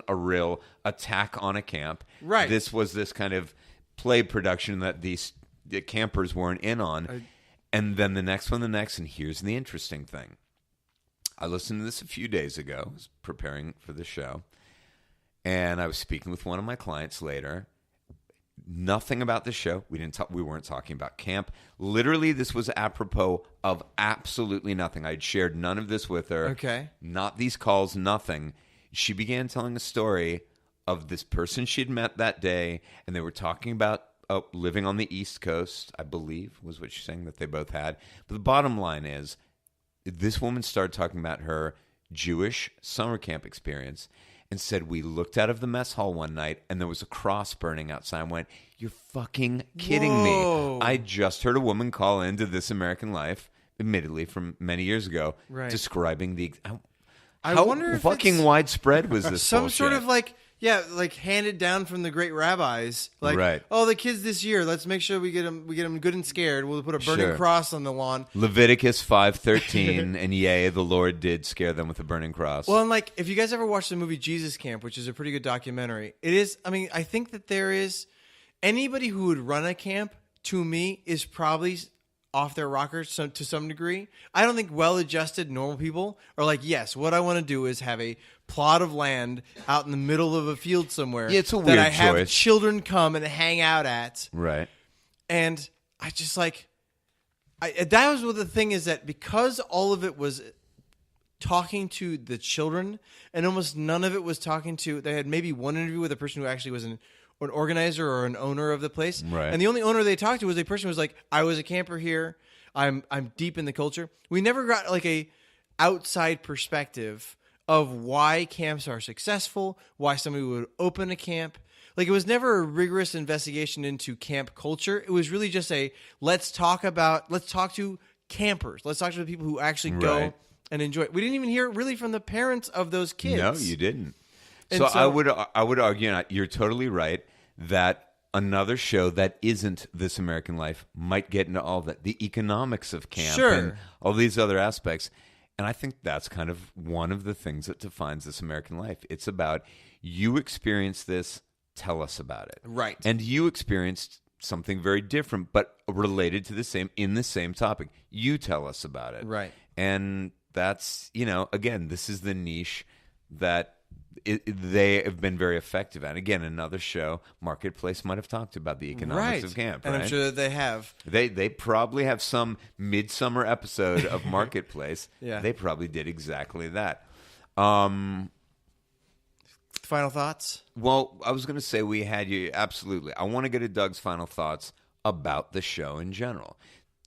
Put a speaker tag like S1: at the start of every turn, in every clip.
S1: a real attack on a camp.
S2: Right.
S1: This was this kind of play production that the campers weren't in on. And then the next, and here's the interesting thing. I listened to this a few days ago. I was preparing for the show. And I was speaking with one of my clients later. Nothing about the show. We weren't talking about camp. Literally, this was apropos of absolutely nothing. I'd shared none of this with her.
S2: Okay.
S1: Not these calls, nothing. She began telling a story of this person she'd met that day, and they were talking about living on the East Coast, I believe, was what she's saying that they both had. But the bottom line is, this woman started talking about her Jewish summer camp experience and said, we looked out of the mess hall one night and there was a cross burning outside. I went, you're fucking kidding me. I just heard a woman call into This American Life, admittedly from many years ago, describing the...
S2: I
S1: how
S2: wonder if
S1: fucking widespread was this
S2: some
S1: bullshit?
S2: sort of like handed down from the great rabbis. Like, oh, the kids this year, let's make sure we get them good and scared. We'll put a burning cross on the lawn.
S1: Leviticus 5:13, and yea, the Lord did scare them with a burning cross.
S2: Well, and like, if you guys ever watched the movie Jesus Camp, which is a pretty good documentary, it is. I mean, I think that there is anybody who would run a camp. To me, is probably off their rockers to some degree. I don't think well-adjusted normal people are like, yes, what I want to do is have a plot of land out in the middle of a field somewhere.
S1: Yeah, it's a weird
S2: that I have
S1: choice.
S2: Children come and hang out at.
S1: Right.
S2: And I just like, that was what the thing is, that because all of it was talking to the children and almost none of it was talking to, they had maybe one interview with a person who actually was an organizer or an owner of the place.
S1: Right.
S2: And the only owner they talked to was a person who was like, I was a camper here. I'm deep in the culture. We never got like a outside perspective of why camps are successful, why somebody would open a camp. Like, it was never a rigorous investigation into camp culture. It was really just let's talk to campers. Let's talk to the people who actually go and enjoy it. We didn't even hear really from the parents of those kids.
S1: No, you didn't.
S2: And
S1: so I would argue, and you're totally right, that another show that isn't This American Life might get into all that, the economics of camp and all these other aspects. And I think that's kind of one of the things that defines This American Life. It's about, you experienced this, tell us about it.
S2: Right.
S1: And you experienced something very different, but related to the same topic. You tell us about it.
S2: Right.
S1: And that's, again, this is the niche that they have been very effective at. Again, another show, Marketplace, might have talked about the economics of camp.
S2: And I'm sure that they have.
S1: They probably have some midsummer episode of Marketplace.
S2: Yeah.
S1: They probably did exactly that.
S2: Final thoughts?
S1: Well, I was going to say we had you. Absolutely. I want to get to Doug's final thoughts about the show in general.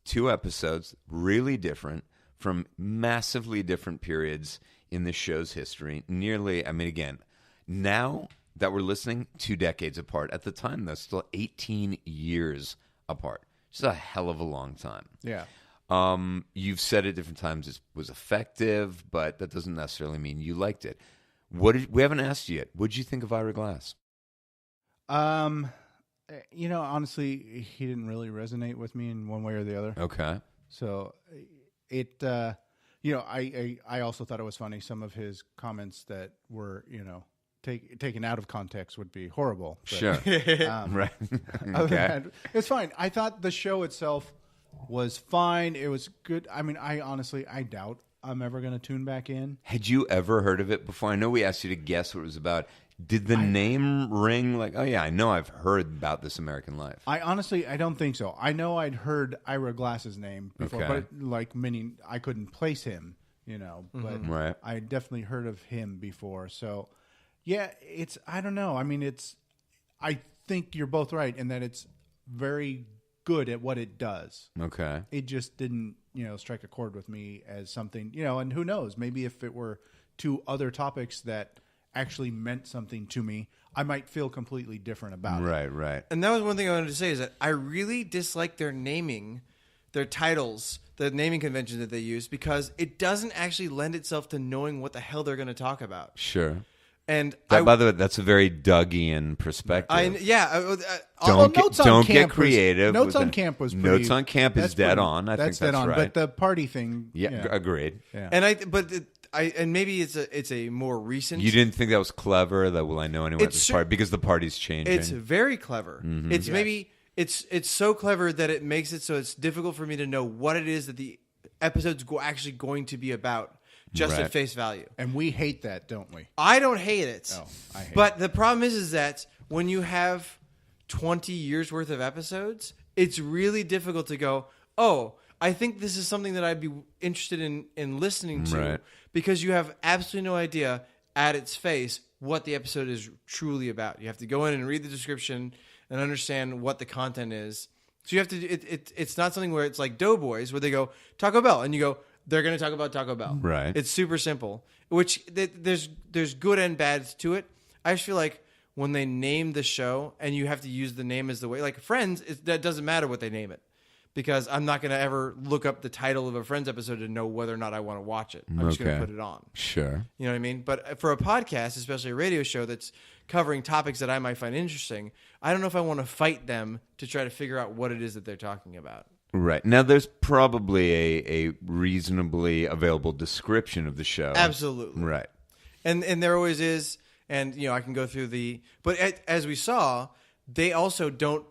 S1: 2 episodes, really different, from massively different periods in the show's history. Again, now that we're listening, 2 decades apart. At the time, though, still 18 years apart. Just a hell of a long time.
S2: Yeah.
S1: You've said at different times it was effective, but that doesn't necessarily mean you liked it. We haven't asked you yet. What did you think of Ira Glass?
S3: Honestly, he didn't really resonate with me in one way or the other.
S1: Okay.
S3: So it, I also thought it was funny. Some of his comments that were, taken out of context would be horrible. But,
S1: sure. Right. Okay.
S3: It's fine. I thought the show itself was fine. It was good. I mean, I doubt I'm ever going to tune back in.
S1: Had you ever heard of it before? I know we asked you to guess what it was about. Did the name ring like, oh yeah, I know I've heard about This American Life?
S3: I don't think so. I know I'd heard Ira Glass's name before,
S1: Okay.
S3: but meaning I couldn't place him, but
S1: Right.
S3: I definitely heard of him before. So yeah, I don't know. I mean, I think you're both right in that it's very good at what it does.
S1: Okay.
S3: It just didn't, strike a chord with me as something, and who knows, maybe if it were 2 other topics that actually meant something to me, I might feel completely different about it.
S1: Right.
S2: And that was one thing I wanted to say, is that I really dislike their naming, their titles, the naming convention that they use, because it doesn't actually lend itself to knowing what the hell they're going to talk about.
S1: Sure.
S2: And
S1: by the way, that's a very Dougian perspective. Don't get creative.
S3: Notes on Camp was pretty,
S1: Notes on Camp is dead on. I think that's
S3: dead on.
S1: right.
S3: But the party thing,
S1: agreed.
S3: Yeah.
S2: And and maybe it's a more recent.
S1: You didn't think that was clever? That will I know anyone at this party because the party's changing.
S2: It's very clever. It's maybe it's so clever that it makes it so it's difficult for me to know what it is that the episode's actually going to be about just at face value.
S3: And we hate that, don't we?
S2: I don't hate it.
S3: Oh, I hate
S2: but the problem is that when you have 20 years worth of episodes, it's really difficult to go, oh, I think this is something that I'd be interested in listening to because you have absolutely no idea at its face what the episode is truly about. You have to go in and read the description and understand what the content is. So you have to. It's not something where it's like Doughboys where they go Taco Bell and you go they're going to talk about Taco Bell.
S1: Right.
S2: It's super simple. Which there's good and bad to it. I just feel like when they name the show and you have to use the name as the way like Friends, that doesn't matter what they name it. Because I'm not going to ever look up the title of a Friends episode to know whether or not I want to watch it. I'm just going to put it on.
S1: Sure.
S2: You know what I mean? But for a podcast, especially a radio show that's covering topics that I might find interesting, I don't know if I want to fight them to try to figure out what it is that they're talking about.
S1: Right. Now, there's probably a reasonably available description of the show.
S2: Absolutely.
S1: Right.
S2: And there always is. And, I can go through but as we saw, they also don't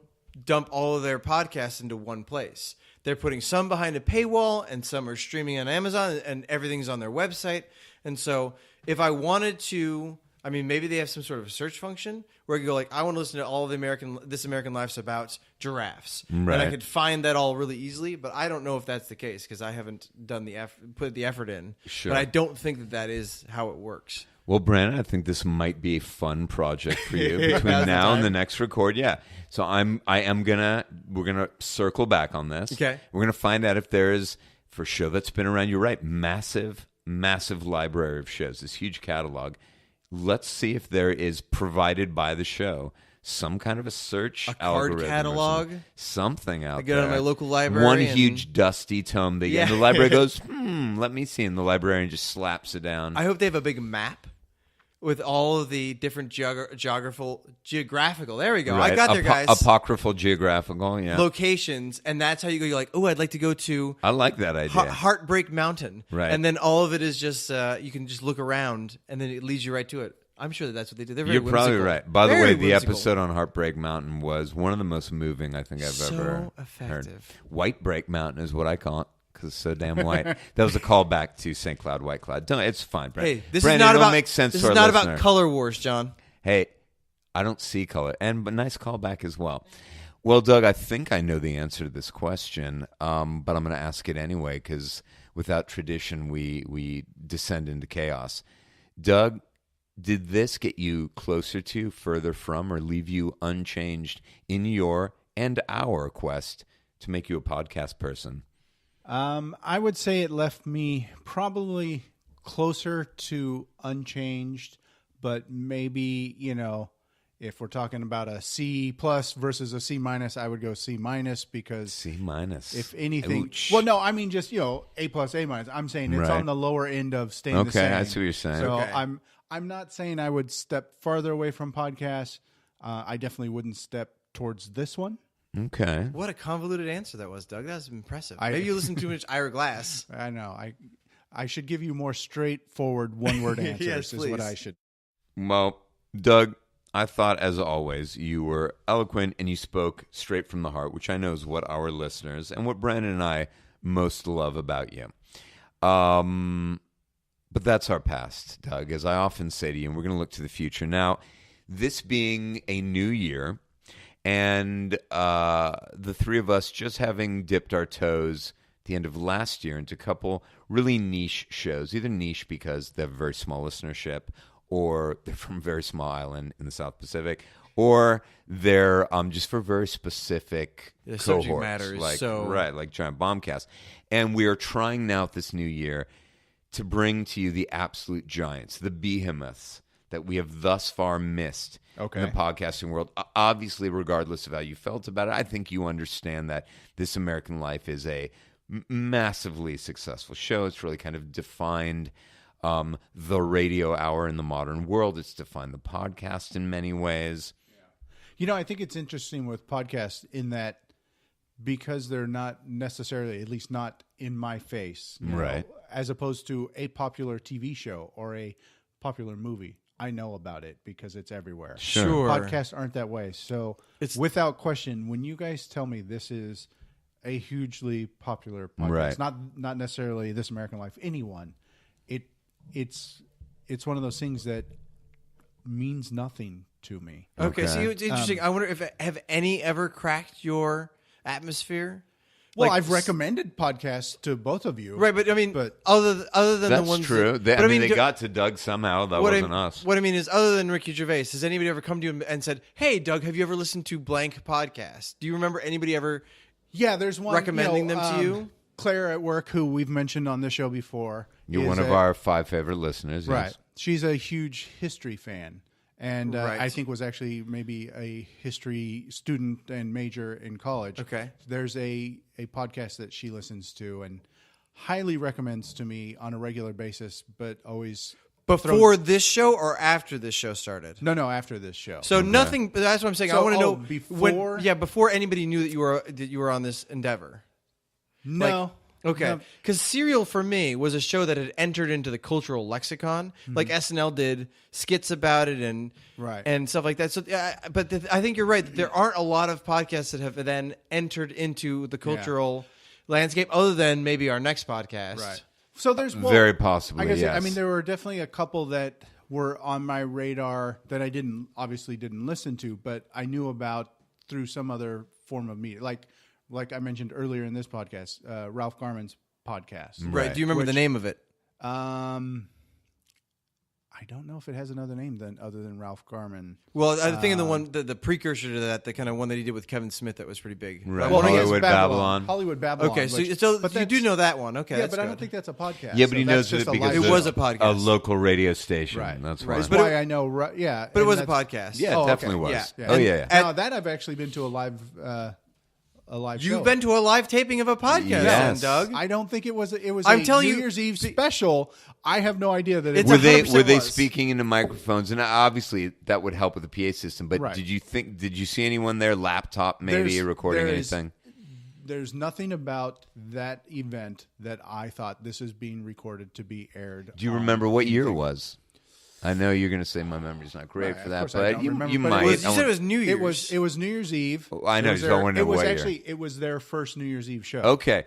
S2: dump all of their podcasts into one place. They're putting some behind a paywall and some are streaming on Amazon and everything's on their website. And so if I wanted to, maybe they have some sort of search function where I could go like, I want to listen to all of This American Life's about giraffes. Right. And I could find that all really easily, but I don't know if that's the case because I haven't done put the effort in.
S1: Sure.
S2: But I don't think that is how it works.
S1: Well, Brandon, I think this might be a fun project for you between now and the next record. Yeah. So we're gonna circle back on this.
S2: Okay.
S1: We're gonna find out if there is, for a show that's been around, you're right, massive library of shows, this huge catalog. Let's see if there is provided by the show some kind of a search algorithm,
S2: card catalog,
S1: something out
S2: I get
S1: there.
S2: on my local library.
S1: One huge dusty tome. And the library goes, let me see, and the librarian just slaps it down.
S2: I hope they have a big map with all of the different geographical. There we go.
S1: Right.
S2: I got there, guys.
S1: Apocryphal geographical, yeah.
S2: Locations, and that's how you go. You're like, oh, I'd like to go to.
S1: I like that idea.
S2: Heartbreak Mountain,
S1: right?
S2: And then all of it is just you can just look around, and then it leads you right to it. I'm sure that's what they do. They're very
S1: You're
S2: whimsical.
S1: probably right. By the way, the
S2: whimsical.
S1: episode on Heartbreak Mountain was one of the most moving I think I've ever
S2: effective.
S1: heard. White Break Mountain is what I call it because it's so damn white. That was a callback to St. Cloud, White Cloud. It's fine, Brandon.
S2: Hey, this
S1: Brandon,
S2: is not about
S1: make sense.
S2: This
S1: to
S2: is
S1: our
S2: not
S1: listener.
S2: about color wars, John.
S1: Hey, I don't see color, but nice callback as well. Well, Doug, I think I know the answer to this question, but I'm going to ask it anyway because without tradition, we descend into chaos. Doug, did this get you closer to, further from, or leave you unchanged in your and our quest to make you a podcast person?
S3: I would say it left me probably closer to unchanged, but maybe, if we're talking about a C plus versus a C minus, I would go C minus because
S1: C minus.
S3: If anything,
S1: Ouch.
S3: well, no, I mean just A plus, A minus. I'm saying it's
S1: Right.
S3: on the lower end of staying the same.
S1: Okay, I see what you're saying.
S3: So
S2: Okay.
S3: I'm not saying I would step farther away from podcasts. I definitely wouldn't step towards this one.
S1: Okay.
S2: What a convoluted answer that was, Doug. That was impressive.
S3: I-
S2: Maybe you listened to too much Ira Glass.
S3: I know. I should give you more straightforward one-word answers
S2: Yes,
S3: is what
S2: please.
S3: I should.
S1: Well, Doug, I thought, as always, you were eloquent and you spoke straight from the heart, which I know is what our listeners and what Brandon and I most love about you. But that's our past, Doug, as I often say to you, and we're going to look to the future. Now, this being a new year, and the three of us just having dipped our toes at the end of last year into a couple really niche shows, either niche because they have a very small listenership, or they're from a very small island in the South Pacific, or they're just for very specific
S2: The
S1: cohorts,
S2: subject matter is
S1: like Giant Bombcast. And we are trying now this new year to bring to you the absolute giants, the behemoths that we have thus far missed in the podcasting world. Obviously, regardless of how you felt about it, I think you understand that This American Life is a massively successful show. It's really kind of defined the radio hour in the modern world. It's defined the podcast in many ways.
S3: I think it's interesting with podcasts in that because they're not necessarily, at least not in my face, you
S1: Right.
S3: know, as opposed to a popular TV show or a popular movie. I know about it because it's everywhere.
S2: Sure.
S3: Podcasts aren't that way. So without question, when you guys tell me this is a hugely popular podcast,
S1: Right.
S3: not necessarily This American Life, anyone, it's one of those things that means nothing to me.
S2: Okay, so it's interesting. I wonder if have any ever cracked your atmosphere?
S3: Well, I've recommended podcasts to both of you.
S2: Right, but I mean, other than
S1: That's
S2: the ones
S1: true.
S2: that,
S1: I mean, they got to Doug somehow. That wasn't us.
S2: What I mean is, other than Ricky Gervais, has anybody ever come to you and said, "Hey, Doug, have you ever listened to blank podcast?" Do you remember anybody ever?
S3: Yeah, there's one
S2: recommending them to you.
S3: Claire at work, who we've mentioned on this show before.
S1: You're one of our 5 favorite listeners.
S3: Right.
S1: Yes.
S3: She's a huge history fan. And I think was actually maybe a history student and major in college.
S2: Okay.
S3: There's a podcast that she listens to and highly recommends to me on a regular basis, but always
S2: Before this show or after this show started?
S3: No, after this show.
S2: So nothing. That's what I'm saying.
S3: So,
S2: I want to know
S3: before.
S2: before anybody knew that you were on this endeavor.
S3: No.
S2: Okay, because Serial for me was a show that had entered into the cultural lexicon, like SNL did skits about it and stuff like that. So, but I think you're right. There aren't a lot of podcasts that have then entered into the cultural landscape, other than maybe our next podcast.
S3: Right. So there's
S1: very possibly. Yes.
S3: I mean, there were definitely a couple that were on my radar that I obviously didn't listen to, but I knew about through some other form of media, like I mentioned earlier in this podcast, Ralph Garman's podcast.
S2: Right. Do you remember the name of it?
S3: I don't know if it has another name other than Ralph Garman.
S2: Well, I'm thinking the one, the precursor to that, the kind of one that he did with Kevin Smith that was pretty big.
S1: Right.
S3: Well,
S1: Hollywood Babylon.
S3: Hollywood Babylon.
S2: Okay, so
S3: but
S2: you do know that one. Okay,
S3: yeah,
S2: that's
S3: but I
S2: good.
S3: don't think that's a podcast.
S1: Yeah, but
S3: So
S1: he knows
S3: that's
S1: it
S3: just a
S1: because
S3: live
S2: it
S3: show.
S2: was a podcast.
S1: A local radio station.
S3: Right.
S1: That's
S3: Right.
S1: why.
S3: That's why I know. Yeah,
S2: But it
S3: and
S2: was a
S3: that's-
S2: podcast.
S1: Yeah,
S3: Oh,
S1: it
S3: okay.
S1: definitely was.
S3: Yeah.
S1: Oh,
S3: And
S1: yeah.
S3: Now that I've actually been to a live show.
S2: You've been to a live taping of a podcast,
S1: Yes.
S2: then, Doug.
S3: I don't think it was. It was.
S2: I'm
S3: a
S2: telling
S3: New
S2: you-
S3: Year's Eve special. I have no idea that it
S2: It's
S3: was.
S1: Were
S2: 100%
S1: they
S2: was.
S1: speaking into microphones? And obviously that would help with the PA system. But
S3: Right.
S1: did you see anyone there, laptop maybe, recording anything?
S3: There's nothing about that event that I thought this is being recorded to be aired.
S1: Do you remember what year it was? I know you're going to say my memory's not great
S3: Right,
S1: for
S3: of
S1: that,
S3: course I
S1: but
S3: don't
S1: you
S3: remember, but it
S1: might.
S2: You said it was New Year's.
S3: It was New Year's Eve.
S1: I know,
S3: It was
S1: just don't wanna know
S3: It was
S1: what year.
S3: actually it was their first New Year's Eve show.
S1: Okay.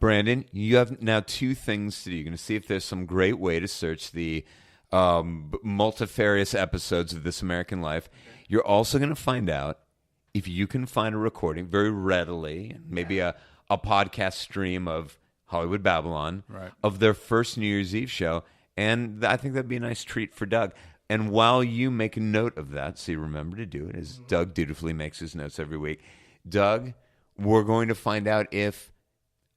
S1: Brandon, you have now 2 things to do. You're going to see if there's some great way to search the multifarious episodes of This American Life. You're also going to find out if you can find a recording very readily, maybe a podcast stream of Hollywood Babylon,
S3: Right.
S1: of their first New Year's Eve show. And I think that'd be a nice treat for Doug. And while you make a note of that, so you remember to do it, as Doug dutifully makes his notes every week, Doug, we're going to find out if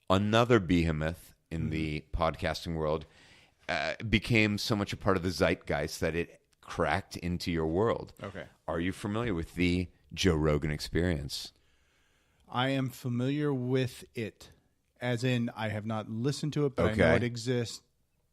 S1: another behemoth in the podcasting world became so much a part of the zeitgeist that it cracked into your world.
S3: Okay.
S1: Are you familiar with the Joe Rogan Experience?
S3: I am familiar with it, as in I have not listened to it, but I know
S1: Okay.
S3: it exists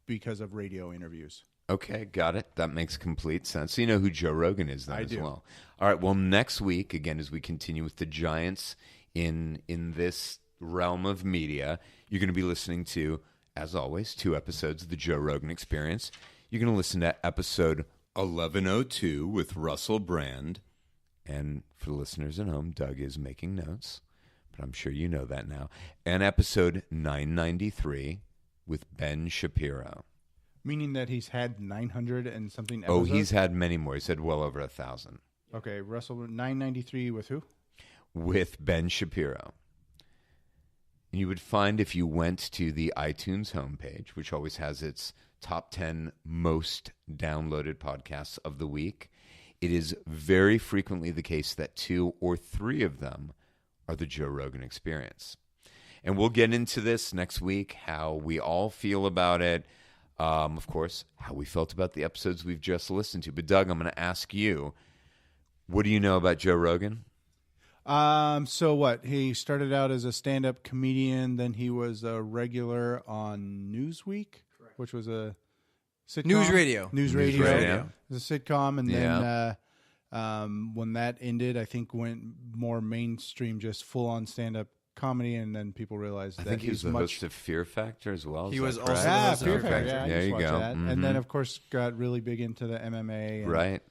S3: because of radio interviews.
S1: Okay, got it. That makes complete sense. So you know who Joe Rogan is then
S3: I
S1: as
S3: do.
S1: well. All right, well, next week, again, as we continue with the giants in this realm of media, you're going to be listening to, as always, 2 episodes of the Joe Rogan Experience. You're going to listen to episode 1102 with Russell Brand. And for the listeners at home, Doug is making notes, but I'm sure you know that now. And episode 993 with Ben Shapiro.
S3: Meaning that he's had 900 and something
S1: Oh,
S3: episodes?
S1: he's had many more. He's had well over 1,000
S3: Okay, Russell, 993 with who?
S1: with Ben Shapiro. And you would find if you went to the iTunes homepage, which always has its top 10 most downloaded podcasts of the week, it is very frequently the case that 2 or 3 of them are the Joe Rogan Experience. And we'll get into this next week, how we all feel about it. Of course, how we felt about the episodes we've just listened to. But Doug, I'm going to ask you, what do you know about Joe Rogan?
S3: So what? He started out as a stand-up comedian, then he was a regular on Newsweek, which was a sitcom.
S2: News radio.
S3: News radio.
S1: radio.
S3: It was a sitcom, and
S1: Yeah.
S3: then when that ended, I think went more mainstream, just full-on stand-up comedy, and then people realized
S1: I
S3: that
S1: think he was
S3: he's
S1: the
S3: much.
S1: host of Fear Factor as well.
S2: He
S1: Is
S2: was
S1: that
S2: also
S1: correct?
S2: the
S3: Yeah,
S2: host of
S3: Fear
S2: Fear
S3: Factor.
S2: Factor.
S3: Yeah, I
S1: There
S3: used
S1: you
S3: to watch
S1: go.
S3: that.
S1: Mhm.
S3: And then, of course, got really big into the MMA. And,
S1: Right.